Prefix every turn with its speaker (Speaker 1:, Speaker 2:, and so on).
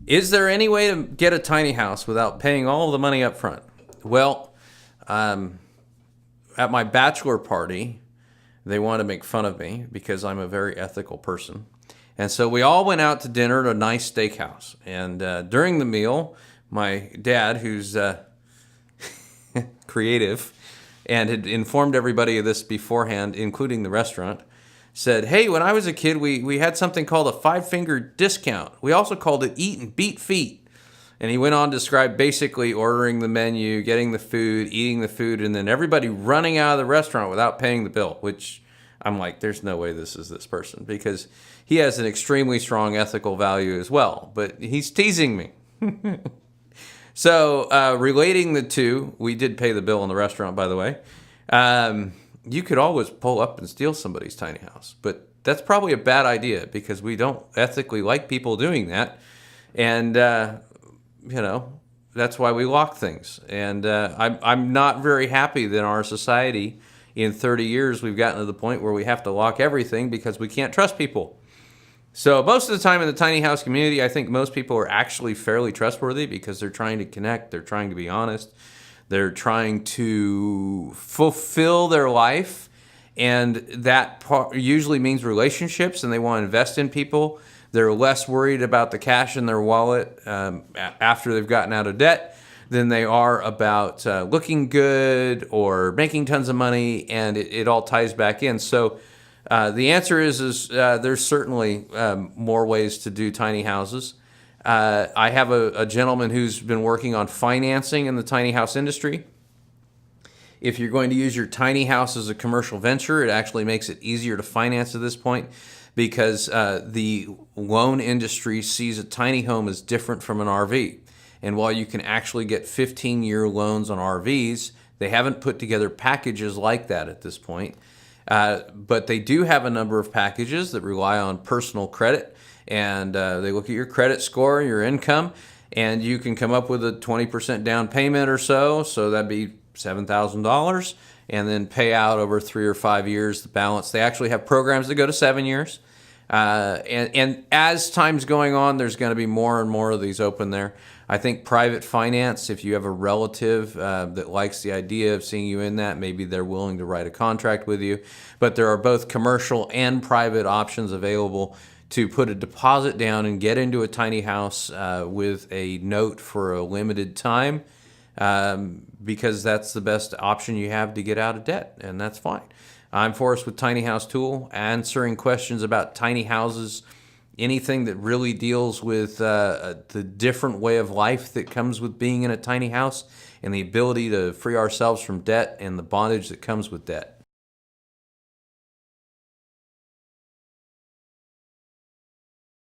Speaker 1: Is there any way to get a tiny house without paying all of the money up front? Well, at my bachelor party, they wanted to make fun of me because I'm a very ethical person. And so we all went out to dinner at a nice steakhouse. And during the meal, my dad, who's creative and had informed everybody of this beforehand, including the restaurant, said, hey, when I was a kid, we had something called a 5-finger discount. We also called it eat and beat feet. And he went on to describe basically ordering the menu, getting the food, eating the food, and then everybody running out of the restaurant without paying the bill, which I'm like, there's no way this is this person, because he has an extremely strong ethical value as well. But he's teasing me. So relating the two, we did pay the bill in the restaurant, by the way. You could always pull up and steal somebody's tiny house, but that's probably a bad idea because we don't ethically like people doing that. And, that's why we lock things. And I'm not very happy that in our society in 30 years we've gotten to the point where we have to lock everything because we can't trust people. So most of the time in the tiny house community, I think most people are actually fairly trustworthy because they're trying to connect, they're trying to be honest, they're trying to fulfill their life, and that usually means relationships, and they want to invest in people. They're less worried about the cash in their wallet after they've gotten out of debt than they are about looking good or making tons of money, and it all ties back in. So the answer is there's certainly more ways to do tiny houses. I have a gentleman who's been working on financing in the tiny house industry. If you're going to use your tiny house as a commercial venture, it actually makes it easier to finance at this point because the loan industry sees a tiny home as different from an RV. And while you can actually get 15-year loans on RVs, they haven't put together packages like that at this point. But they do have a number of packages that rely on personal credit, and they look at your credit score, your income, and you can come up with a 20% down payment or so that'd be $7,000, and then pay out over 3 or 5 years the balance. They actually have programs that go to 7 years. And as time's going on, there's going to be more and more of these open there. I think private finance, if you have a relative that likes the idea of seeing you in that, maybe they're willing to write a contract with you. But there are both commercial and private options available to put a deposit down and get into a tiny house with a note for a limited time because that's the best option you have to get out of debt, and that's fine. I'm Forrest with Tiny House Tool, answering questions about tiny houses, anything that really deals with the different way of life that comes with being in a tiny house and the ability to free ourselves from debt and the bondage that comes with debt.